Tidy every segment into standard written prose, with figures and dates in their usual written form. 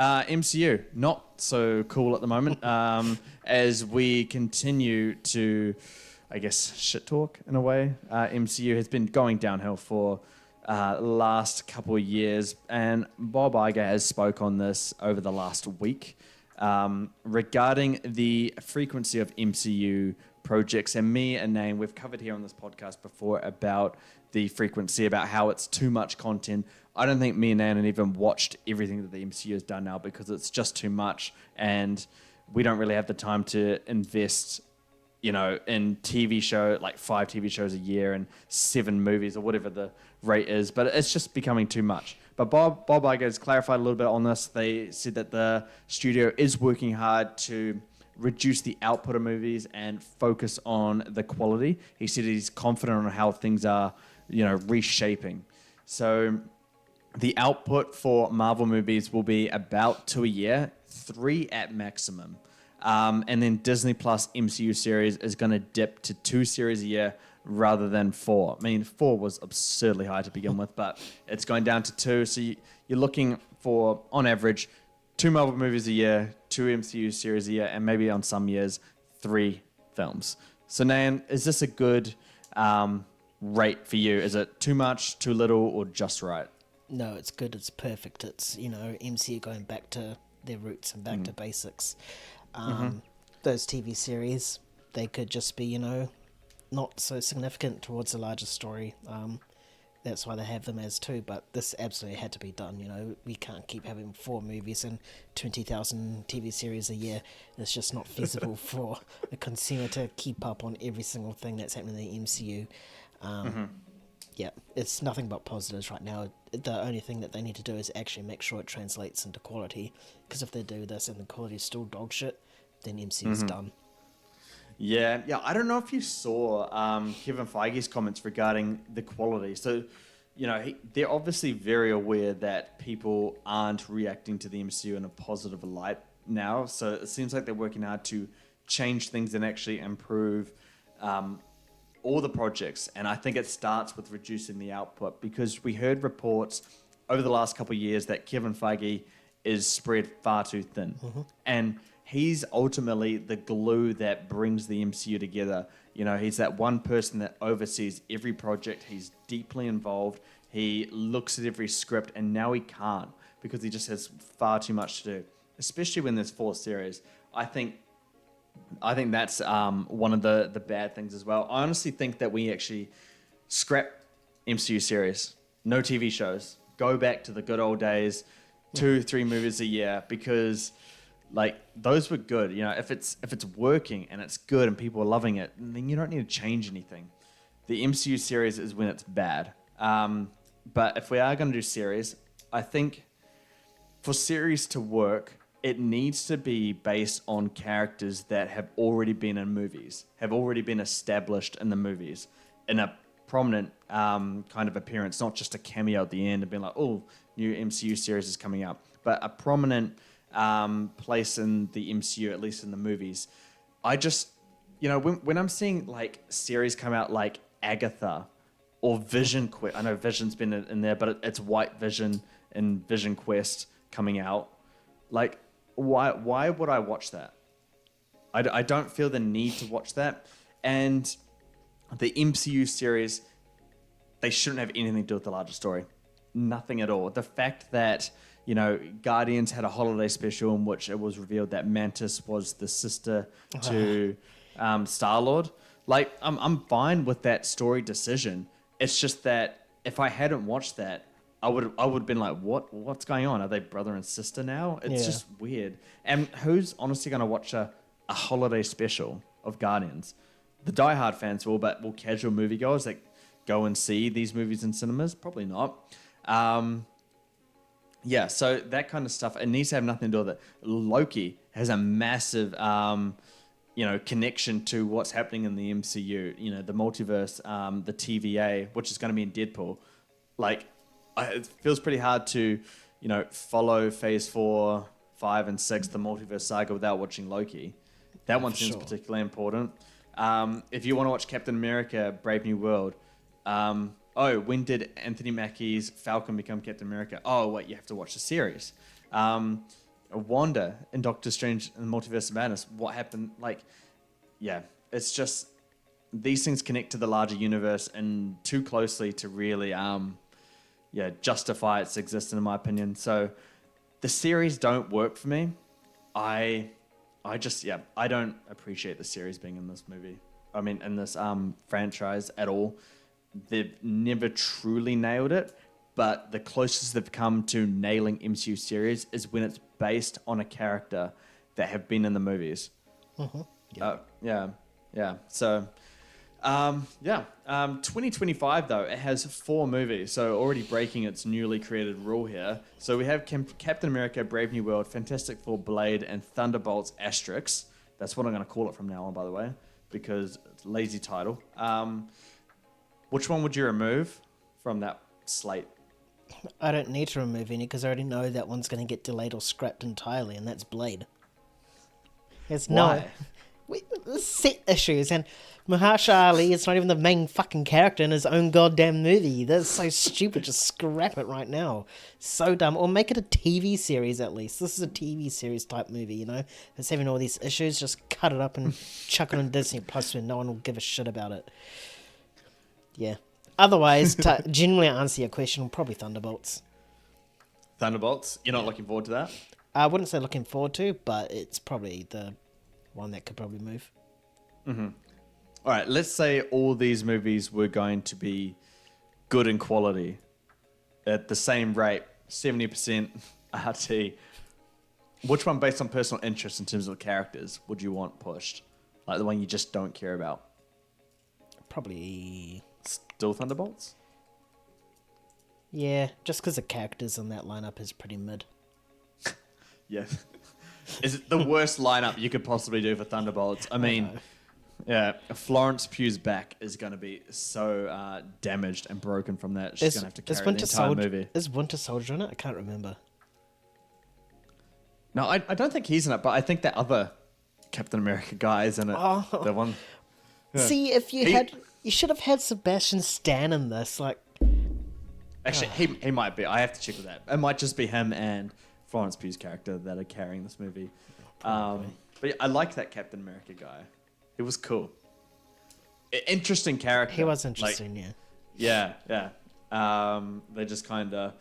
MCU, not so cool at the moment. As we continue to, I guess, shit talk in a way. MCU has been going downhill for last couple of years, and Bob Iger has spoke on this over the last week regarding the frequency of MCU projects. And me and Nain, we've covered here on this podcast before about the frequency, about how it's too much content. I don't think me and Nain have even watched everything that the MCU has done now because it's just too much, and we don't really have the time to invest, in TV show, like 5 TV shows a year and 7 movies or whatever the rate is. But it's just becoming too much. But Bob Iger has clarified a little bit on this. They said that the studio is working hard to reduce the output of movies and focus on the quality. He said he's confident on how things are, reshaping. So the output for Marvel movies will be about 2 a year, 3 at maximum. And then Disney Plus MCU series is going to dip to 2 series a year rather than 4. I mean, 4 was absurdly high to begin with, but it's going down to 2. So you're looking for, on average, 2 Marvel movies a year, 2 MCU series a year, and maybe on some years, 3 films. So, Nan, is this a good rate for you? Is it too much, too little, or just right? No, it's good. It's perfect. It's, MCU going back to their roots and back to basics. Those TV series, they could just be, not so significant towards the larger story. That's why they have them as 2, but this absolutely had to be done. We can't keep having 4 movies and 20,000 TV series a year. It's just not feasible for a consumer to keep up on every single thing that's happening in the MCU. Yeah, it's nothing but positives right now. The only thing that they need to do is actually make sure it translates into quality, because if they do this and the quality is still dog shit, then MCU's done. Yeah. I don't know if you saw Kevin Feige's comments regarding the quality. So, they're obviously very aware that people aren't reacting to the MCU in a positive light now. So it seems like they're working hard to change things and actually improve all the projects. And I think it starts with reducing the output, because we heard reports over the last couple of years that Kevin Feige is spread far too thin. And he's ultimately the glue that brings the MCU together. He's that one person that oversees every project. He's deeply involved. He looks at every script, and now he can't because he just has far too much to do, especially when there's 4 series. I think that's one of the bad things as well. I honestly think that we actually scrap MCU series, no TV shows, go back to the good old days, 2-3 movies a year, because those were good. If it's working and it's good and people are loving it, then you don't need to change anything. The MCU series is when it's bad. But if we are going to do series, I think for series to work, it needs to be based on characters that have already been in movies, have already been established in the movies, in a prominent kind of appearance, not just a cameo at the end and being like, oh, new MCU series is coming out, but a prominent place in the MCU, at least in the movies. I just, when I'm seeing series come out like Agatha or Vision Quest, I know Vision's been in there, but it's White Vision and Vision Quest coming out. Why would I watch that? I don't feel the need to watch that. And the MCU series, they shouldn't have anything to do with the larger story. Nothing at all. The fact that, Guardians had a holiday special in which it was revealed that Mantis was the sister to Star-Lord. I'm fine with that story decision. It's just that if I hadn't watched that, I would have been like, what's going on? Are they brother and sister now? It's just weird. And who's honestly going to watch a holiday special of Guardians? The diehard fans will, but will casual moviegoers that go and see these movies in cinemas? Probably not. So that kind of stuff, it needs to have nothing to do with it. Loki has a massive, connection to what's happening in the MCU. The multiverse, the TVA, which is going to be in Deadpool. It feels pretty hard to, follow Phase 4, 5, and 6, the multiverse saga, without watching Loki. That one seems particularly important. If you want to watch Captain America, Brave New World, when did Anthony Mackie's Falcon become Captain America? Oh, wait, you have to watch the series. Wanda in Doctor Strange and the Multiverse of Madness. What happened? Like, yeah, it's just these things connect to the larger universe and too closely to really, justify its existence, in my opinion. So the series don't work for me. I don't appreciate the series being in this movie. I mean, in this franchise at all. They've never truly nailed it, but the closest they've come to nailing MCU series is when it's based on a character that have been in the movies. Mm-hmm. Yeah. So, 2025 though, it has 4 movies, so already breaking its newly created rule here. So we have Captain America: Brave New World, Fantastic Four: Blade, and Thunderbolts Asterix. That's what I'm going to call it from now on, by the way, because it's a lazy title. Which one would you remove from that slate? I don't need to remove any because I already know that one's going to get delayed or scrapped entirely, and that's Blade. Why? There's set issues, and Mahershala Ali is not even the main fucking character in his own goddamn movie. That's so stupid. Just scrap it right now. So dumb. Or make it a TV series at least. This is a TV series type movie, you know? If it's having all these issues, just cut it up and chuck it on Disney Plus where no one will give a shit about it. Yeah. Otherwise, to genuinely answer your question, probably Thunderbolts. Thunderbolts? You're not looking forward to that? I wouldn't say looking forward to, but it's probably the one that could probably move. Mm-hmm. All right, let's say all these movies were going to be good in quality at the same rate, 70% RT. Which one, based on personal interest in terms of the characters, would you want pushed? Like the one you just don't care about? Probably... Still Thunderbolts? Yeah, just because the characters in that lineup is pretty mid. Yeah. Is it the worst lineup you could possibly do for Thunderbolts? I mean, Florence Pugh's back is going to be so damaged and broken from that. She's going to have to carry the entire movie. Is Winter Soldier in it? I can't remember. No, I don't think he's in it, but I think that other Captain America guy is in it. Oh. The one. Yeah. See, if you you should have had Sebastian Stan in this. Like, actually, he might be. I have to check with that. It might just be him and Florence Pugh's character that are carrying this movie. But yeah, I like that Captain America guy. It was cool. Interesting character. He was interesting, Yeah. They just kind of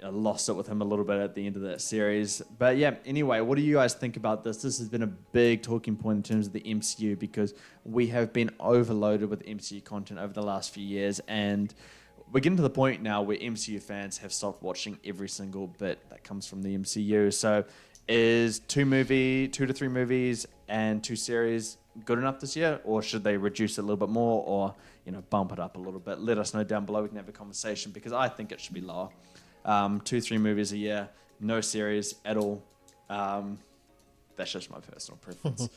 lost it with him a little bit at the end of that series. But yeah, anyway, what do you guys think about this? This has been a big talking point in terms of the MCU because we have been overloaded with MCU content over the last few years, and we're getting to the point now where MCU fans have stopped watching every single bit that comes from the MCU. So is 2 to 3 movies and 2 series good enough this year, or should they reduce it a little bit more, or bump it up a little bit? Let us know down below. We can have a conversation because I think it should be lower. 2-3 movies a year, no series at all. That's just my personal preference.